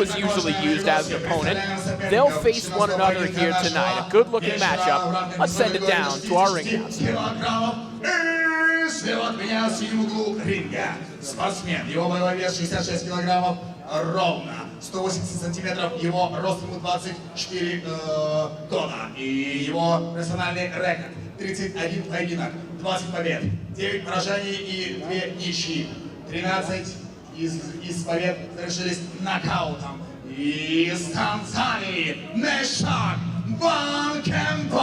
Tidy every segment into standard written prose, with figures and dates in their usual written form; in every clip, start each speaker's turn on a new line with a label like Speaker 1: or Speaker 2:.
Speaker 1: was usually used as an opponent. They'll face one another here tonight. A good-looking matchup. Let's send it down to our ring announcer.
Speaker 2: Слева от меня в синем углу ринга. Спортсмен. Его боевой вес 66 килограммов ровно. 180 сантиметров. Его рост ему 24 года. И его персональный рекорд. 31 поединок, 20 побед, 9 поражений и 2 ничьи. 13 из побед завершились нокаутом. Из Танзании Meshack Meankemwa.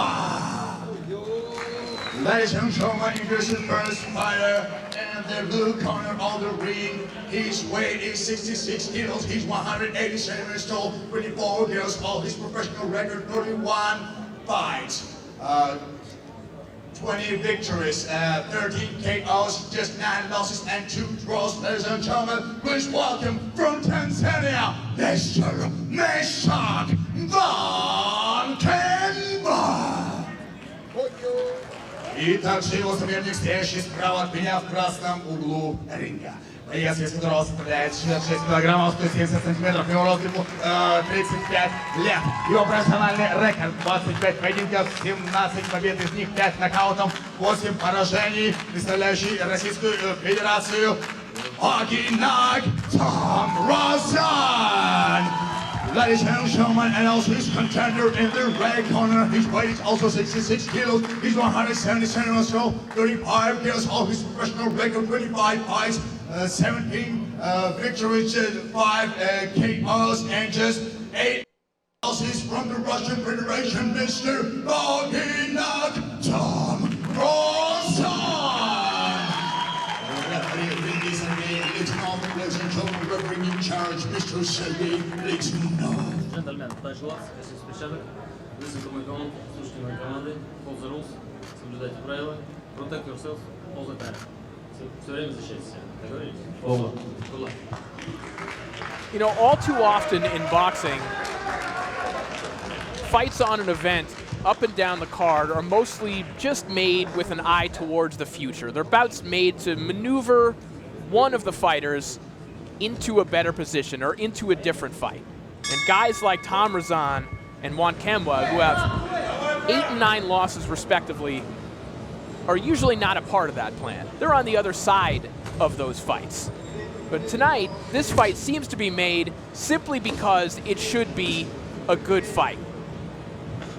Speaker 2: Ladies and gentlemen, English first fighter and the blue corner of the ring. His weight is 66 kilos. He's 180 centimeters tall, 24 years old. His professional record 31 fights, 20 victories, 13 KOs, just 9 losses and 2 draws. Ladies and gentlemen, please welcome from Tanzania, Mr. Meshack Meankemwa. И также его соперник, стоящий справа от меня в красном углу ринга. Вес которого составляет 66 килограммов, 170 сантиметров, его рост ему 35 лет. Его профессиональный рекорд 25 поединков, 17 побед, из них 5 нокаутов, 8 поражений, представляющий Российскую Федерацию Vaghinak Tamrazyan. Ladies and gentlemen, and also his contender in the red corner. His weight is also 66 kilos. He's 170 centimeters tall, 35 years old. His professional record 25 fights, 17 victories, 5 KOs, and just 8 losses from the Russian Federation. Mr. Vaghinak Tamrazyan. Ladies and gentlemen, referee in charge, Mr. Sergey Litvinov.
Speaker 3: Джентльмен, дальше вас, если Meshack, listen to my command, слушайте мои команды, follow the rules, соблюдайте правила, protect yourself all the time. Все время защищайте себя. Договорились? Over. Good luck.
Speaker 1: You know, all too often in boxing, fights on an event up and down the card are mostly just made with an eye towards the future. They're bouts made to maneuver one of the fighters into a better position or into a different fight. And guys like Tamrazyan and Meankemwa, who have 8 and 9 losses respectively, are usually not a part of that plan. They're on the other side of those fights. But tonight, this fight seems to be made simply because it should be a good fight.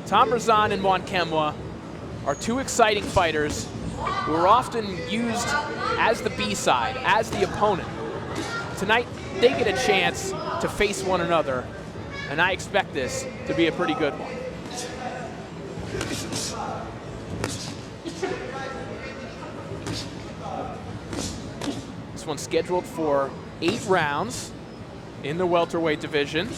Speaker 1: Tamrazyan and Meankemwa are 2 exciting fighters who are often used as the B-side, as the opponent. Tonight, they get a chance to face one another, and I expect this to be a pretty good one. This one's scheduled for 8 rounds in the welterweight division.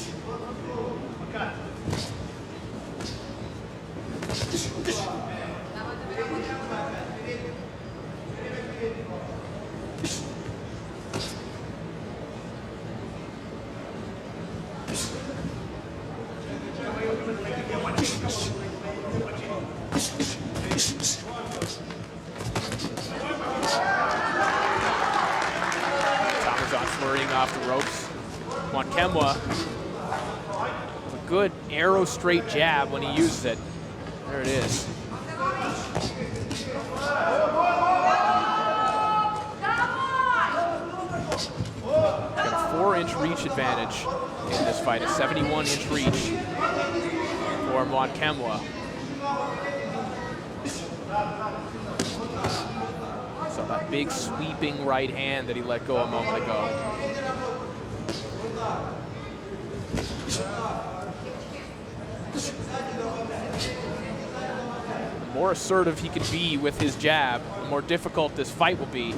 Speaker 1: Tamrazyan flurrying off the ropes. Meankemwa with a good arrow straight jab when he uses it. There it is. Got a 4-inch reach advantage in this fight, a 71-inch reach for Meankemwa. So that big sweeping right hand that he let go a moment ago. The more assertive he can be with his jab, the more difficult this fight will be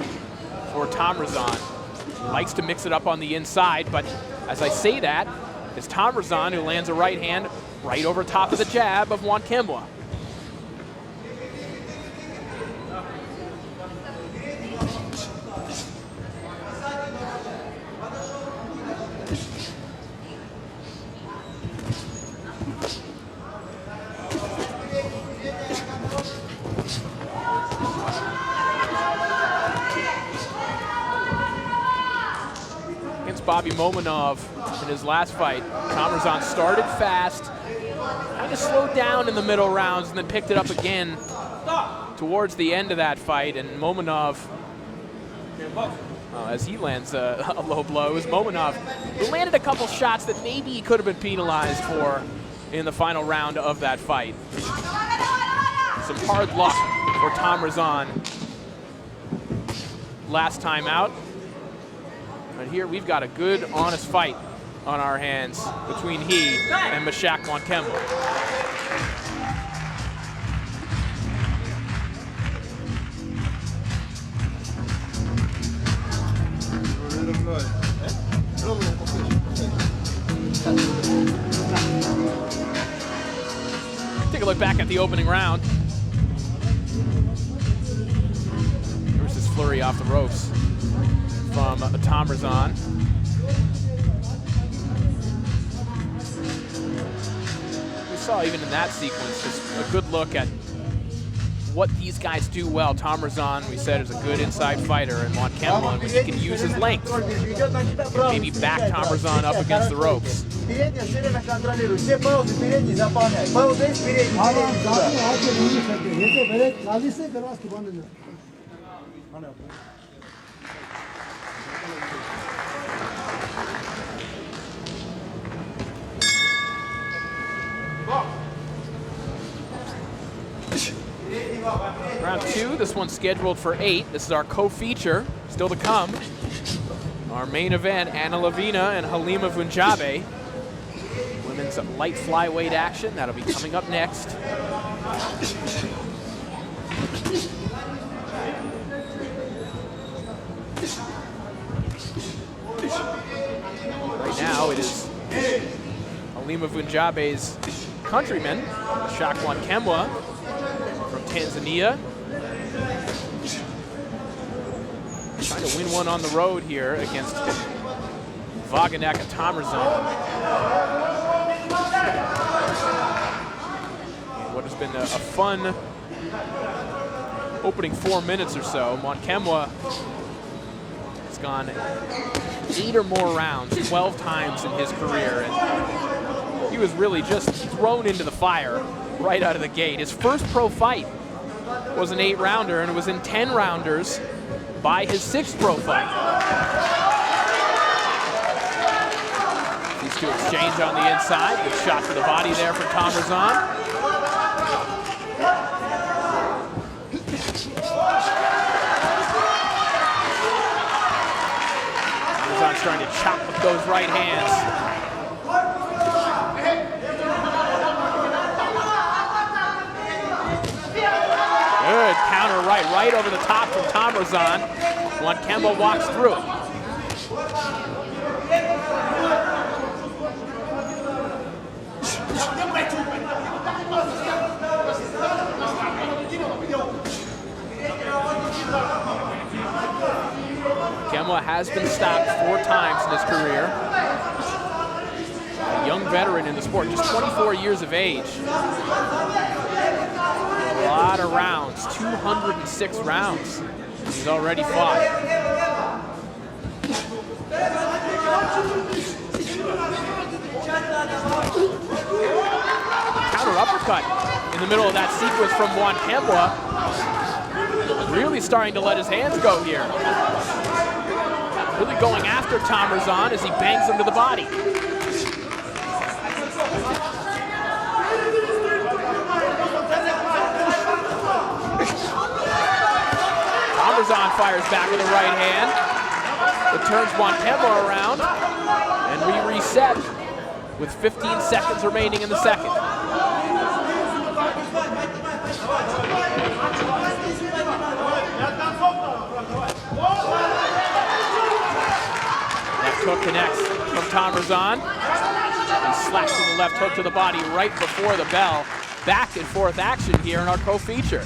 Speaker 1: for Tamrazyan. He likes to mix it up on the inside, but as I say that, it's Tamrazyan who lands a right hand right over top of the jab of Meankemwa. Bobby Momanov, in his last fight. Tamrazyan started fast, kind of slowed down in the middle rounds, and then picked it up again towards the end of that fight. And Mominov, as he lands a low blow, it was Mominov who landed a couple shots that maybe he could have been penalized for in the final round of that fight. Some hard luck for Tamrazyan last time out. But here we've got a good, honest fight on our hands between he and Meshack Meankemwa. Take a look back at the opening round. There's this flurry off the ropes from Tamrazyan. We saw even in that sequence just a good look at what these guys do well. Tamrazyan, we said, is a good inside fighter, and Meankemwa, when he can use his length, can maybe back Tamrazyan up against the ropes. Round 2, this one's scheduled for 8. This is our co-feature, still to come. Our main event, Anna Lavina and Halima Vunjabe. Women's light flyweight action, that'll be coming up next. Right now it is Halima Vunjabe's countryman, Meshack Meankemwa from Tanzania. Trying to win one on the road here against Vaghinak and Tamrazyan. What has been a fun opening 4 minutes or so. Meankemwa has gone 8 or more rounds, 12 times in his career, and he was really just thrown into the fire right out of the gate. His first pro fight was an 8-rounder, and it was in 10 rounders by his 6th pro fight. These two exchange on the inside. Good shot to the body there for Tamrazyan. Tamrazyan's trying to chop with those right hands. Good counter right over the top from Tamrazyan. Meankemwa walks through it. Meankemwa has been stopped 4 times in his career. A young veteran in the sport, just 24 years of age. A lot of rounds, 206 rounds he's already fought. Counter uppercut in the middle of that sequence from Meankemwa. Really starting to let his hands go here. Really going after Tamrazyan as he bangs him to the body. Tamrazyan fires back with the right hand. It turns Meankemwa around, and we reset with 15 seconds remaining in the second. Left hook connects from Tamrazyan. He slaps with the left hook to the body right before the bell. Back and forth action here in our co-feature.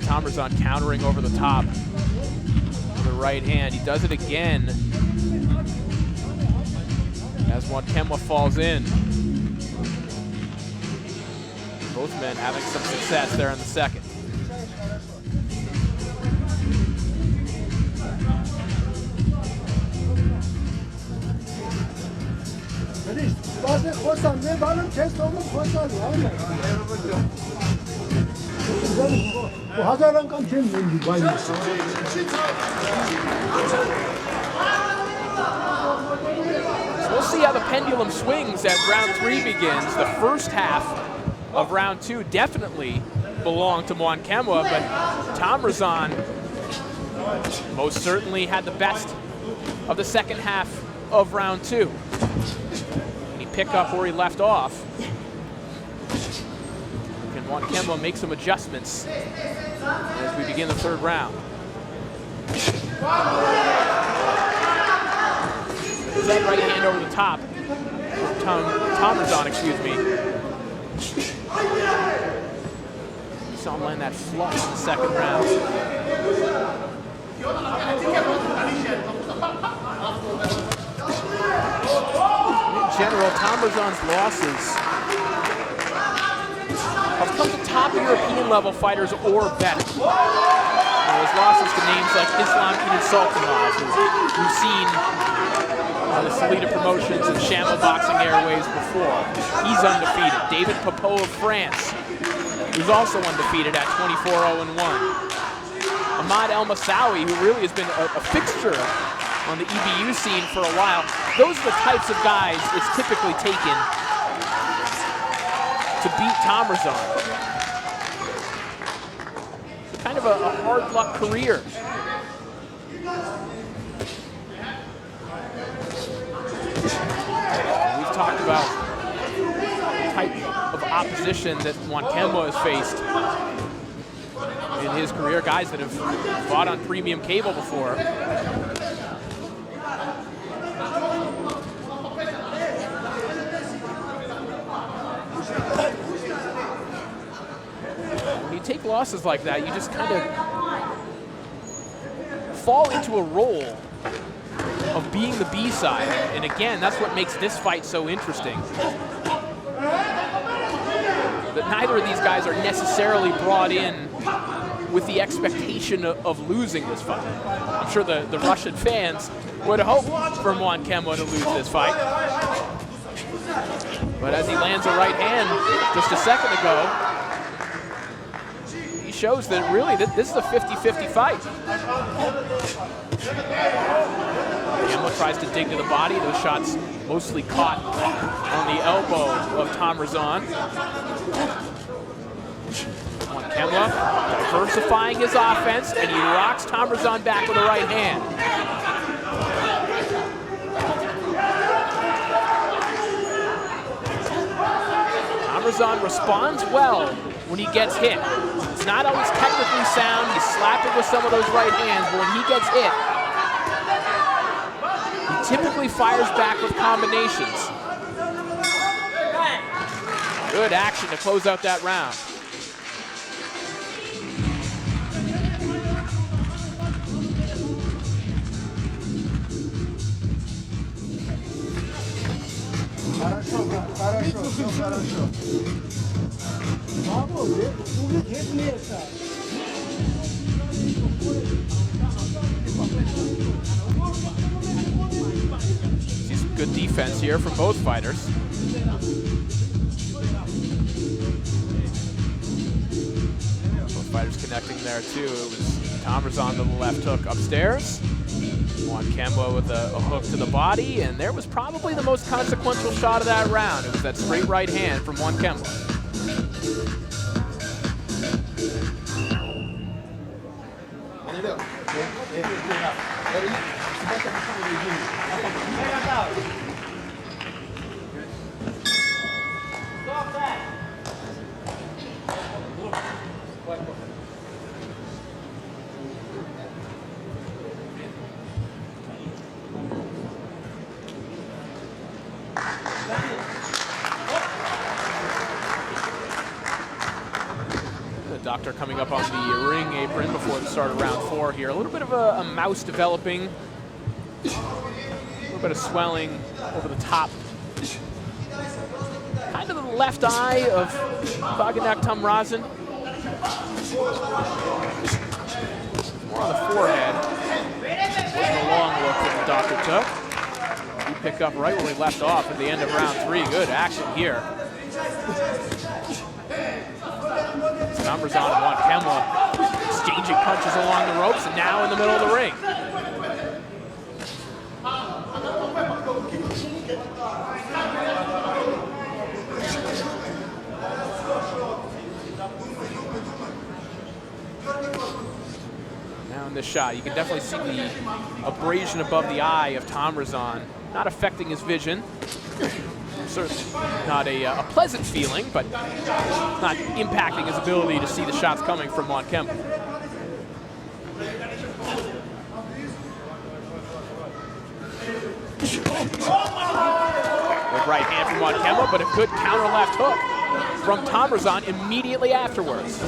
Speaker 1: Tamrazyan countering over the top with the right hand. He does it again as Meankemwa falls in. Both men having some success there in the second. So we'll see how the pendulum swings as round 3 begins. The first half of round 2 definitely belonged to Meankemwa, but Tamrazyan most certainly had the best of the second half of round 2. And he picked up where he left off. Can Meankemwa make some adjustments as we begin the third round? Is that right hand over the top? Tamrazyan, excuse me. You saw him land that flush in the second round. In general, Tamrazyan's losses have come to top European level fighters or better. His losses to names like Islam Ibn Sultanov, who we've seen the Salida Promotions and Shamble Boxing Airways before. He's undefeated. David Popot of France, who's also undefeated at 24-0-1. Ahmad El Massawi, who really has been a fixture on the EBU scene for a while. Those are the types of guys it's typically taken to beat Tamrazyan. Kind of a hard luck career. We've talked about the type of opposition that Meankemwa has faced in his career, guys that have fought on premium cable before. When you take losses like that, you just kind of fall into a role of being the B-side. And again, that's what makes this fight so interesting. That neither of these guys are necessarily brought in with the expectation of losing this fight. I'm sure the Russian fans would hope for Meankemwa to lose this fight. But as he lands a right hand just a second ago, he shows that really this is a 50-50 fight. Meankemwa tries to dig to the body. Those shots mostly caught on the elbow of Tamrazyan. Meankemwa diversifying his offense, and he rocks Tamrazyan back with a right hand. Tamrazyan responds well when he gets hit. It's not always technically sound. He's slapping with some of those right hands, but when he gets hit, he typically fires back with combinations. Good action to close out that round. See some good defense here from both fighters. Both fighters connecting there too. It was Tamrazyan to the left hook upstairs. Meankemwa with a hook to the body, and there was probably the most consequential shot of that round. It was that straight right hand from Meankemwa. Doctor coming up on the ring apron before the start of round 4 here. A little bit of a mouse developing. A little bit of swelling over the top that left eye of Vaghinak Tamrazyan. More on the forehead. Wasn't a long look that the doctor took. He picked up right where he left off at the end of round 3. Good action here. Tamrazyan and Meankemwa exchanging punches along the ropes, and now in the middle of the ring. Now in this shot, you can definitely see the abrasion above the eye of Tamrazyan, not affecting his vision. Certainly not a pleasant feeling, but not impacting his ability to see the shots coming from Meankemwa. Good right hand from Meankemwa, but a good counter left hook from Tamrazyan immediately afterwards.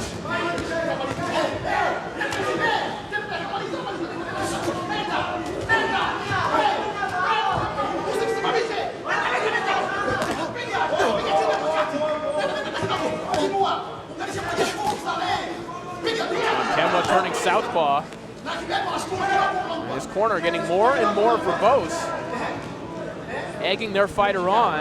Speaker 1: Meankemwa turning southpaw. And his corner getting more and more verbose, egging their fighter on.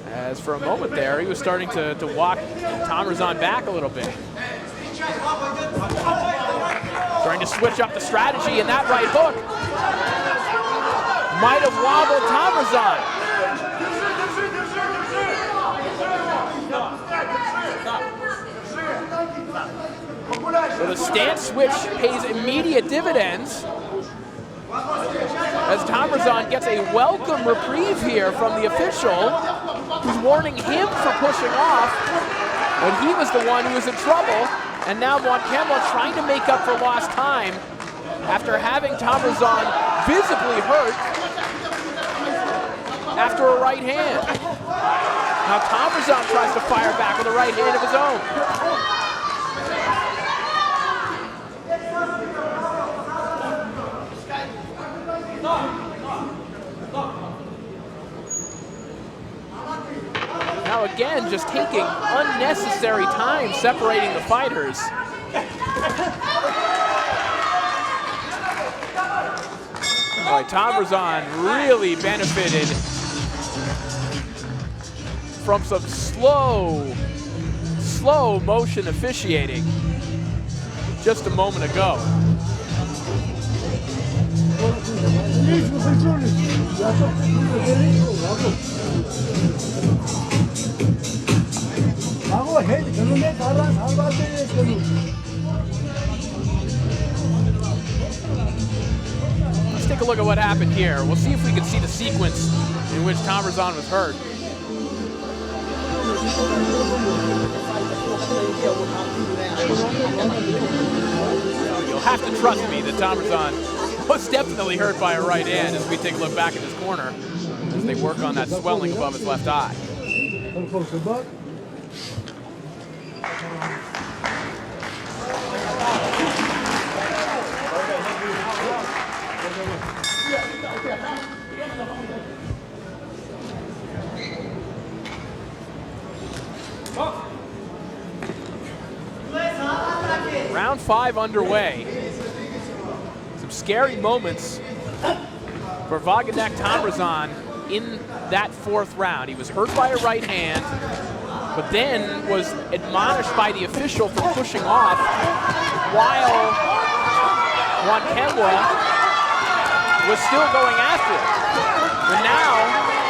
Speaker 1: As for a moment there, he was starting to walk Tamrazyan back a little bit. Trying to switch up the strategy, and that right hook might have wobbled Tamrazyan. So the stance switch pays immediate dividends as Tamrazyan gets a welcome reprieve here from the official who's warning him for pushing off when he was the one who was in trouble. And now Meankemwa trying to make up for lost time after having Tamrazyan visibly hurt after a right hand. Now Tamrazyan tries to fire back with a right hand of his own. Now again, just taking unnecessary time separating the fighters. All right, Tamrazyan really benefited from some slow motion officiating just a moment ago. Let's take a look at what happened here. We'll see if we can see the sequence in which Tamrazyan was hurt. You'll have to trust me that Tamrazyan was definitely hurt by a right hand as we take a look back at his corner as they work on that swelling above his left eye. Round 5 underway. Some scary moments for Vaghinak Tamrazyan in that 4th round. He was hurt by a right hand, but then was admonished by the official for pushing off while Meankemwa was still going after it. And now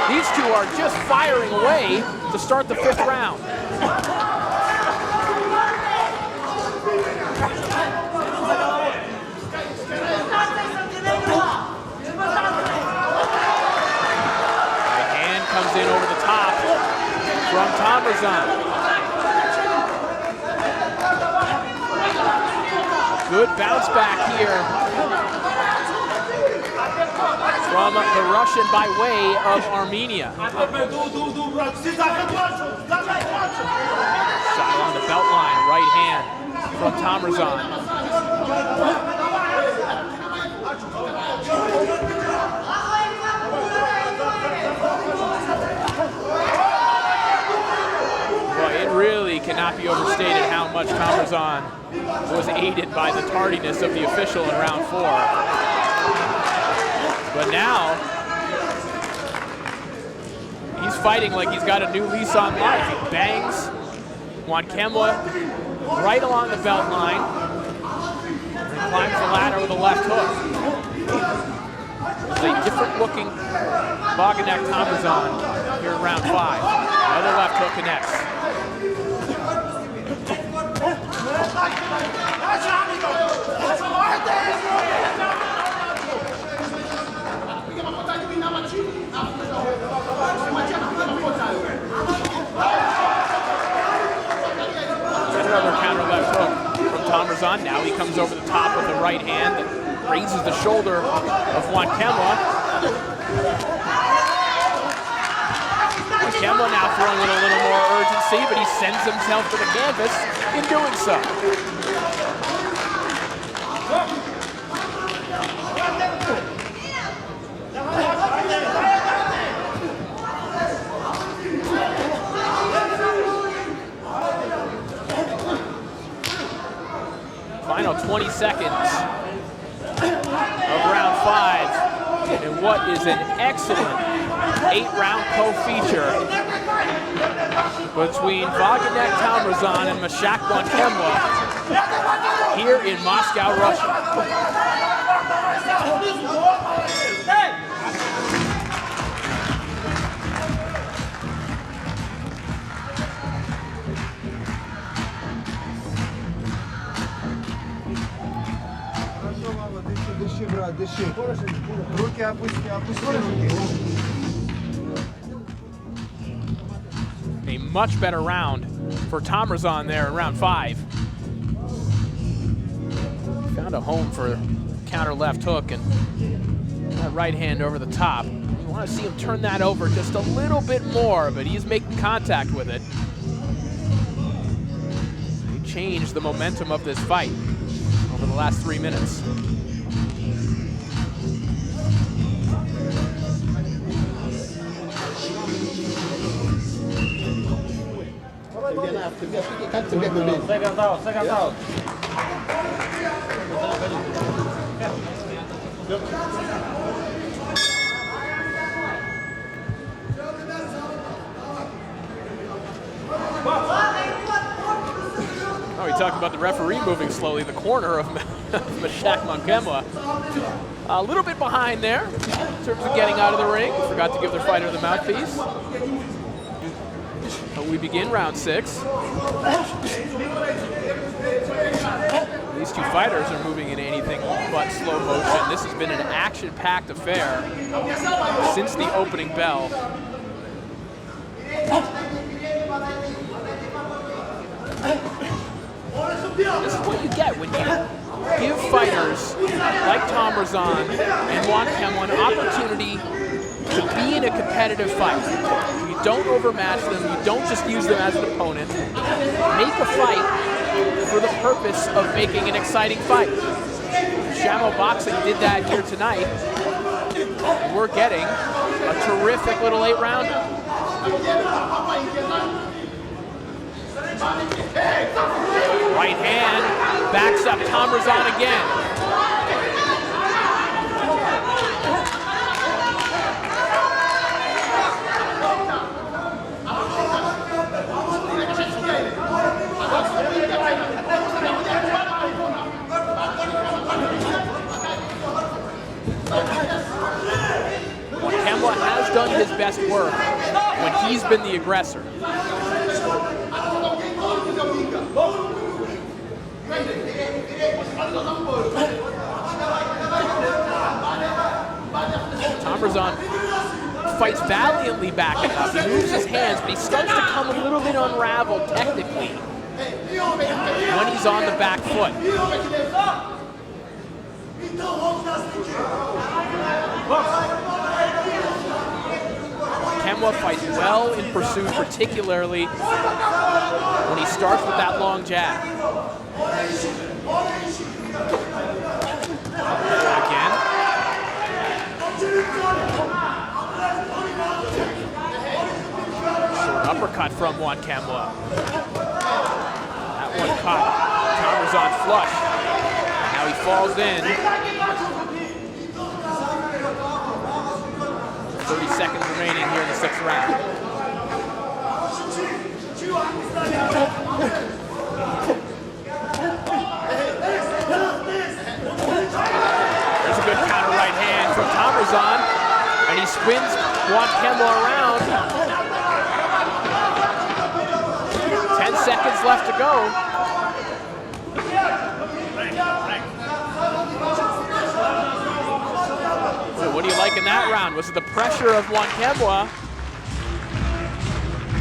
Speaker 1: these two are just firing away to start the 5th round. Comes in over the top from Tamrazyan. Good bounce back here from the Russian by way of Armenia. Shot along the belt line, right hand from Tamrazyan. cannot be overstated how much Tamrazyan was aided by the tardiness of the official in round 4. But now, he's fighting like he's got a new lease on life. He bangs Meankemwa right along the belt line and climbs the ladder with a left hook. It's a different looking Vaghinak Tamrazyan here in round 5. Another left hook connects. Another counter left hook from Tamrazyan. Now he comes over the top with the right hand that raises the shoulder of Meankemwa. Meankemwa now throwing with a little more urgency, but he sends himself to the canvas in doing so. Final 20 seconds of round 5, and what is an excellent 8-round co-feature between Vaghinak Tamrazyan and Meshack Meankemwa here in Moscow, Russia.
Speaker 4: Дыши, брат, дыши. Руки опусти, опусти руки.
Speaker 1: A much better round for Tamrazyan there in round 5. Found a home for counter left hook and that right hand over the top. You want to see him turn that over just a little bit more, but he's making contact with it. He changed the momentum of this fight over the last 3 minutes.
Speaker 3: Second out.
Speaker 1: Oh, we talked about the referee moving slowly. The corner of Meshack Meankemwa. A little bit behind there in terms of getting out of the ring. Forgot to give their fighter the mouthpiece. But we begin round 6. These two fighters are moving in anything but slow motion. This has been an action-packed affair since the opening bell. This is what you get when you give fighters like Tamrazyan and Meankemwa an opportunity to be in a competitive fight. You don't overmatch them, you don't just use them as an opponent. Make a fight for the purpose of making an exciting fight. Shamo Boxing did that here tonight. We're getting a terrific little 8-rounder. Right hand backs up Tamrazyan again. Meankemwa has done his best work when he's been the aggressor. Tamrazyan fights valiantly backing up. He moves his hands, but he starts to come a little bit unraveled technically when he's on the back foot. Meankemwa fights well in pursuit, particularly when he starts with that long jab. Again. Short uppercut from Meankemwa. one caught Tamrazyan flush. Now he falls in. 30 seconds remaining here in the 6th round. There's a good counter right hand from Tamrazyan, and he spins Meankemwa around. 10 seconds left to go. So what do you like in that round? Was it the pressure of Meankemwa,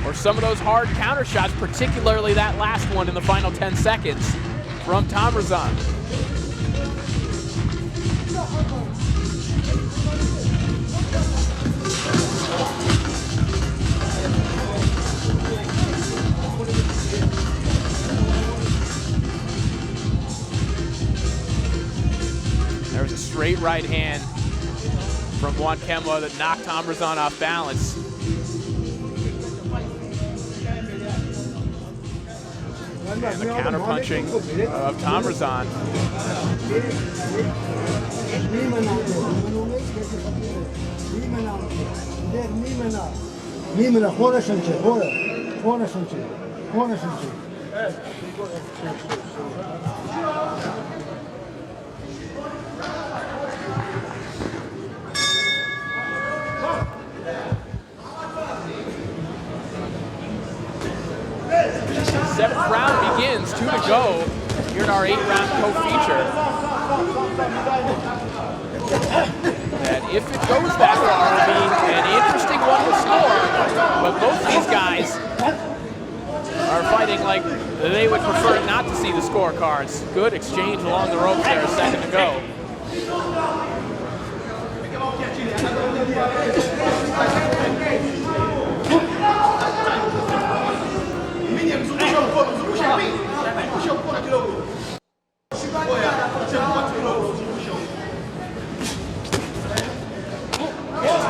Speaker 1: or some of those hard counter shots, particularly that last one in the final 10 seconds from Tamrazyan? There was a straight right hand from Meankemwa that knocked Tamrazyan off balance. And the counter-punching of Tamrazyan. Seventh round begins, 2 to go here in our 8-round co-feature. And if it goes that far, it'll be an interesting one to score. But both these guys are fighting like they would prefer not to see the scorecards. Good exchange along the ropes there, a second to go.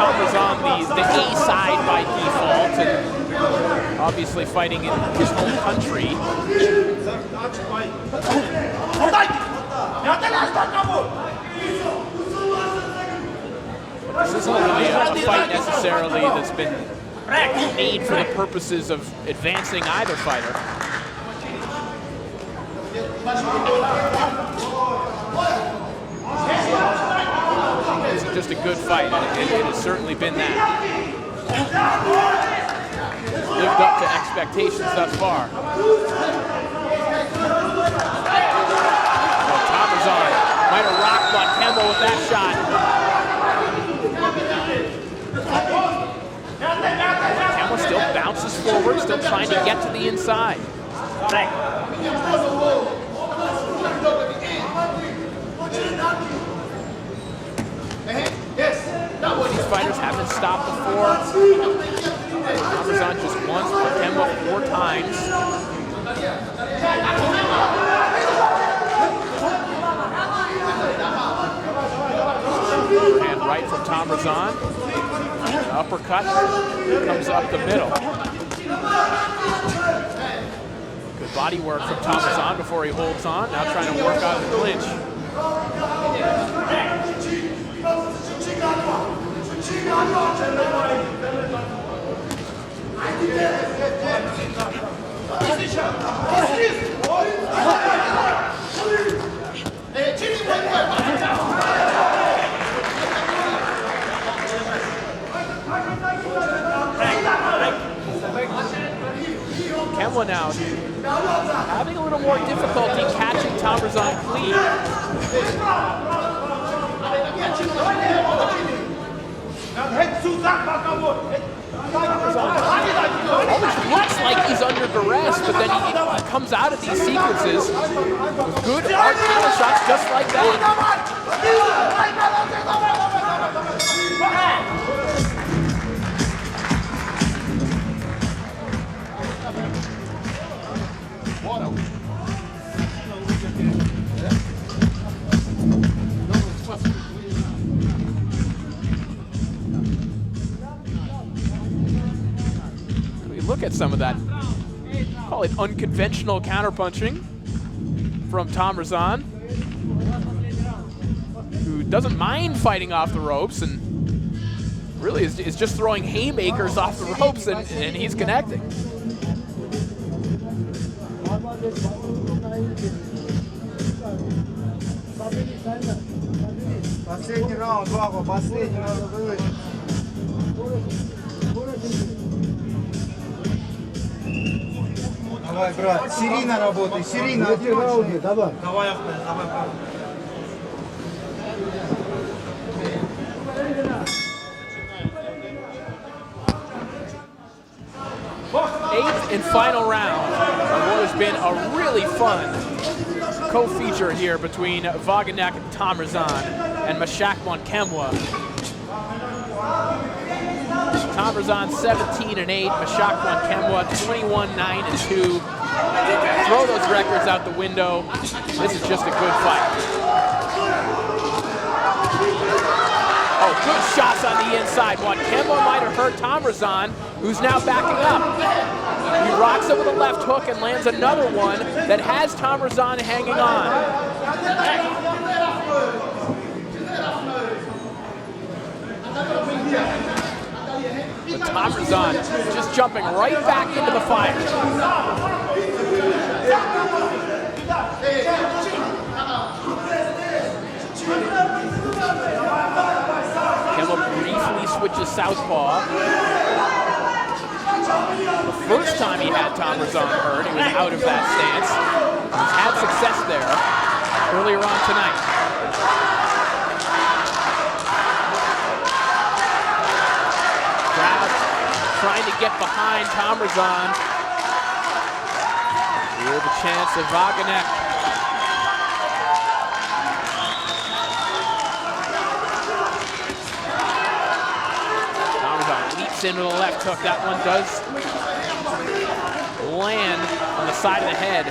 Speaker 1: Tamrazyan the A side by default, and obviously fighting in his home country. This isn't really a fight necessarily that's been made for the purposes of advancing either fighter. It's just a good fight, and it has certainly been that. Lived up to expectations thus far. So Tamrazyan might have rocked Meankemwa with that shot. Meankemwa still bounces forward, still trying to get to the inside. These fighters haven't stopped before. Tamrazyan just once, Meankemwa 4 times. And right from Tamrazyan. Uppercut comes up the middle. Good body work from Tamrazyan before he holds on. Now trying to work out of the clinch. Meankemwa now having a little more difficulty catching Tamrazyan clean. Always looks like he's under duress, but then he comes out of these sequences with good hard counter shots just like that. Look at some of that call it unconventional counterpunching from Tamrazyan, who doesn't mind fighting off the ropes and really is just throwing haymakers off the ropes, and he's connecting.
Speaker 4: Последний раунд, Ваго, последний надо вылечить. Давай, брат, серийно работай, серийно. Давай. Давай.
Speaker 1: Eighth and final round of what has been a really fun co-feature here between Vaghinak and Tamrazyan and Meshack Meankemwa. Tamrazyan 17-8, Meshack Meankemwa 21-9-2. Throw those records out the window. This is just a good fight. Oh, good shots on the inside. Meankemwa might have hurt Tamrazyan, who's now backing up. He rocks it with a left hook and lands another one that has Tamrazyan hanging on. But Tamrazyan just jumping right back into the fire. Meankemwa briefly switches southpaw. The first time he had Tamrazyan hurt, he was out of that stance. He's had success there earlier on tonight. Crowd trying to get behind Tamrazyan. Here's the chance of Vaghinak. Tamrazyan leaps into the left hook. That one does land on the side of the head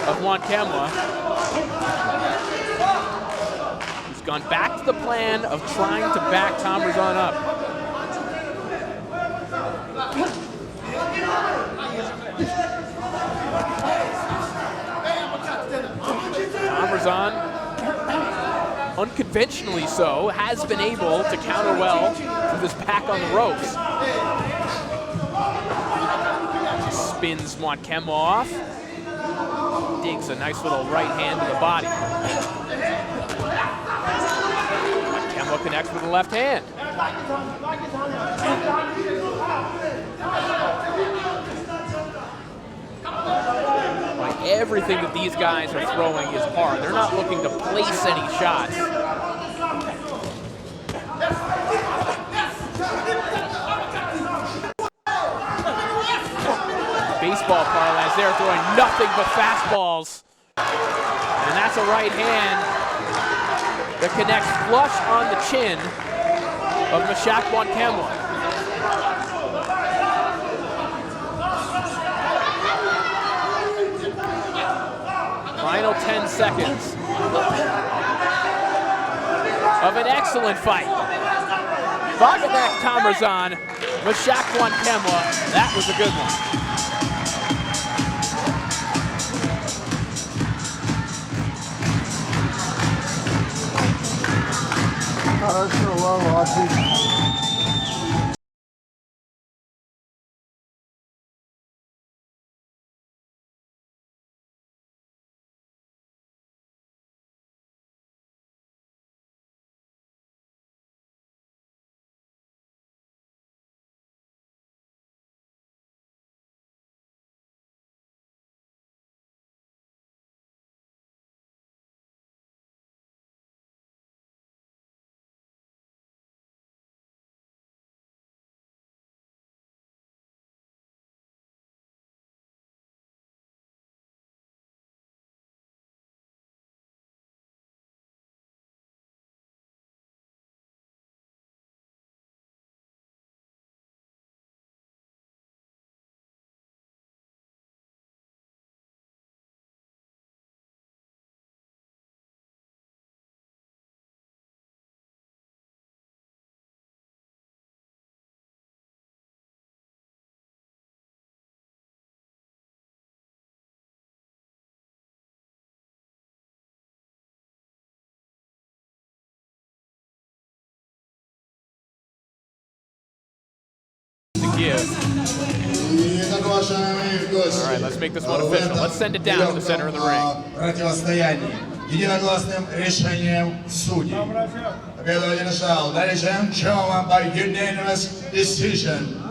Speaker 1: of Meankemwa. He's gone back to the plan of trying to back Tamrazyan up. Tamrazyan, unconventionally so, has been able to counter well with his back on the ropes. Spins Meankemwa off. Digs a nice little right hand to the body. Meankemwa connects with the left hand. Like, everything that these guys are throwing is hard. They're not looking to place any shots. Baseball parlance, they're throwing nothing but fastballs. And that's a right hand that connects flush on the chin of Meshack Meankemwa. Final 10 seconds of an excellent fight. Vaghinak Tamrazyan, Meshack Meankemwa, that was a good one.
Speaker 4: Хорошо, Ваго, отлично.
Speaker 1: give.
Speaker 2: Итак, уважаемые гости,
Speaker 1: All right, let's make this one
Speaker 2: в
Speaker 1: official.
Speaker 2: этом
Speaker 1: Let's send it down to the center of the ring.
Speaker 2: противостоянии единогласным решением судей победу одержал, ladies and gentlemen, by unanimous decision,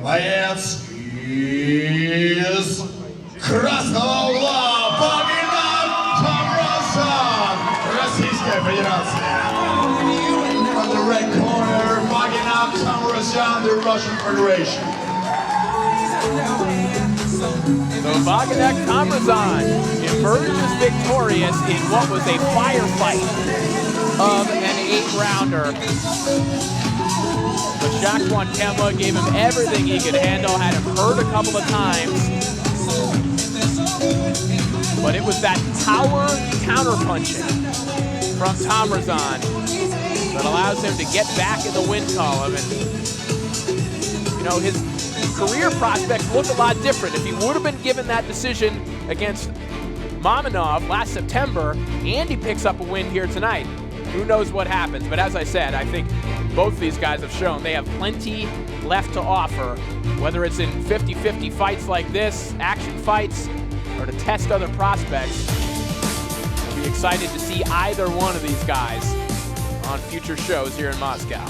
Speaker 2: боец из красного угла Vaghinak Tamrazyan, Российская Федерация. On the red corner, Vaghinak Tamrazyan, the Russian Federation.
Speaker 1: So Vaghinak Tamrazyan emerges victorious in what was a firefight of an 8-rounder. Meshack Meankemwa gave him everything he could handle, had him hurt a couple of times. But it was that power counterpunching from Tamrazyan that allows him to get back in the win column. And, you know, his career prospects look a lot different. If he would have been given that decision against Mamonov last September and he picks up a win here tonight, who knows what happens. But as I said, I think both these guys have shown they have plenty left to offer, whether it's in 50-50 fights like this, action fights, or to test other prospects. We'll be excited to see either one of these guys on future shows here in Moscow.